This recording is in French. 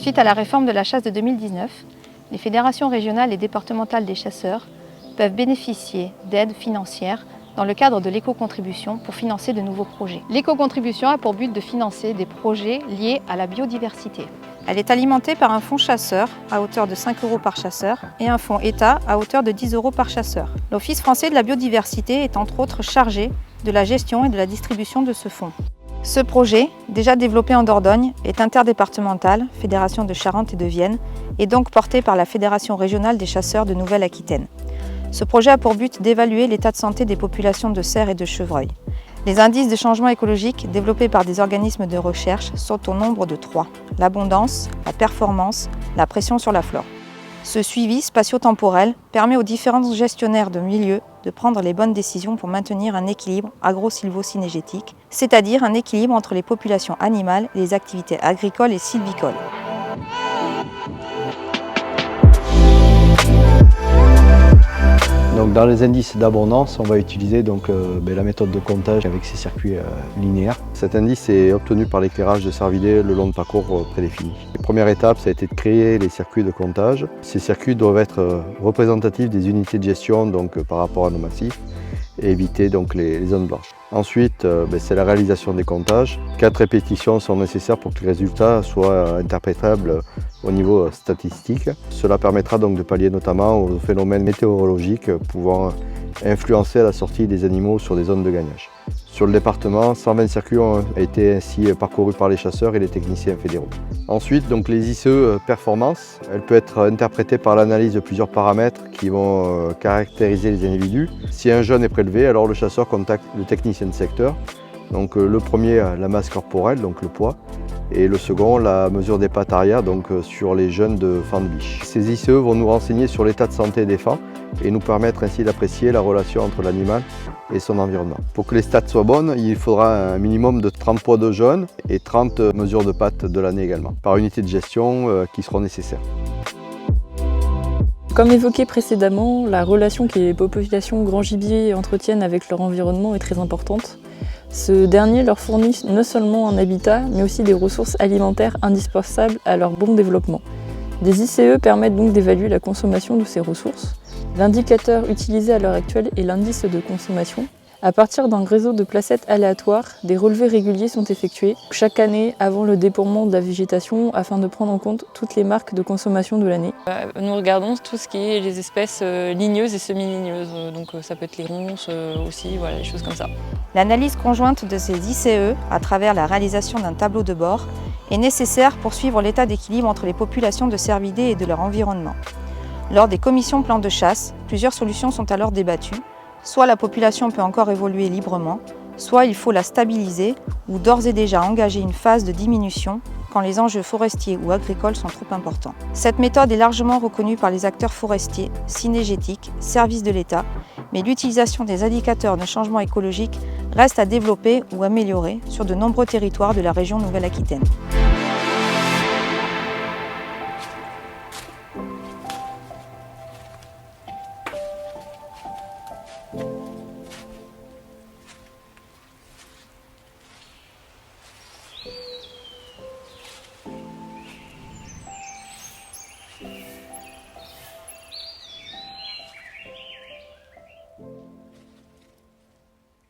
Suite à la réforme de la chasse de 2019, les fédérations régionales et départementales des chasseurs peuvent bénéficier d'aides financières dans le cadre de l'éco-contribution pour financer de nouveaux projets. L'éco-contribution a pour but de financer des projets liés à la biodiversité. Elle est alimentée par un fonds chasseur à hauteur de 5 € par chasseur et un fonds État à hauteur de 10 € par chasseur. L'Office français de la biodiversité est entre autres chargé de la gestion et de la distribution de ce fonds. Ce projet, déjà développé en Dordogne, est interdépartemental, Fédération de Charente et de Vienne, et donc porté par la Fédération régionale des chasseurs de Nouvelle-Aquitaine. Ce projet a pour but d'évaluer l'état de santé des populations de cerfs et de chevreuils. Les indices de changement écologique développés par des organismes de recherche sont au nombre de 3. L'abondance, la performance, la pression sur la flore. Ce suivi spatio-temporel permet aux différents gestionnaires de milieux de prendre les bonnes décisions pour maintenir un équilibre agro-sylvo-cynégétique, c'est-à-dire un équilibre entre les populations animales et les activités agricoles et sylvicoles. Donc dans les indices d'abondance, on va utiliser la méthode de comptage avec ces circuits linéaires. Cet indice est obtenu par l'éclairage de cervidés le long de parcours prédéfinis. La première étape, ça a été de créer les circuits de comptage. Ces circuits doivent être représentatifs des unités de gestion par rapport à nos massifs et éviter les zones blanches. Ensuite, c'est la réalisation des comptages. 4 répétitions sont nécessaires pour que les résultats soient interprétables au niveau statistique. Cela permettra donc de pallier notamment aux phénomènes météorologiques pouvant influencer la sortie des animaux sur des zones de gagnage. Sur le département, 120 circuits ont été ainsi parcourus par les chasseurs et les techniciens fédéraux. Ensuite, les ICE performance, elle peut être interprétée par l'analyse de plusieurs paramètres qui vont caractériser les individus. Si un jeune est prélevé, alors le chasseur contacte le technicien de secteur. Le premier, la masse corporelle, le poids, et le second, la mesure des pattes arrière, sur les jeunes de fan de biche. Ces ICE vont nous renseigner sur l'état de santé des fans et nous permettre ainsi d'apprécier la relation entre l'animal et son environnement. Pour que les stats soient bonnes, il faudra un minimum de 30 poids de jeunes et 30 mesures de pattes de l'année également, par unité de gestion qui seront nécessaires. Comme évoqué précédemment, la relation que les populations grand gibier entretiennent avec leur environnement est très importante. Ce dernier leur fournit non seulement un habitat, mais aussi des ressources alimentaires indispensables à leur bon développement. Des ICE permettent donc d'évaluer la consommation de ces ressources. L'indicateur utilisé à l'heure actuelle est l'indice de consommation. À partir d'un réseau de placettes aléatoires, des relevés réguliers sont effectués chaque année avant le dépouillement de la végétation afin de prendre en compte toutes les marques de consommation de l'année. Nous regardons tout ce qui est les espèces ligneuses et semi-ligneuses, donc ça peut être les ronces aussi, voilà, les choses comme ça. L'analyse conjointe de ces ICE à travers la réalisation d'un tableau de bord est nécessaire pour suivre l'état d'équilibre entre les populations de cervidés et de leur environnement. Lors des commissions plans de chasse, plusieurs solutions sont alors débattues. Soit la population peut encore évoluer librement, soit il faut la stabiliser ou d'ores et déjà engager une phase de diminution quand les enjeux forestiers ou agricoles sont trop importants. Cette méthode est largement reconnue par les acteurs forestiers, cynégétiques, services de l'État, mais l'utilisation des indicateurs de changement écologique reste à développer ou améliorer sur de nombreux territoires de la région Nouvelle-Aquitaine.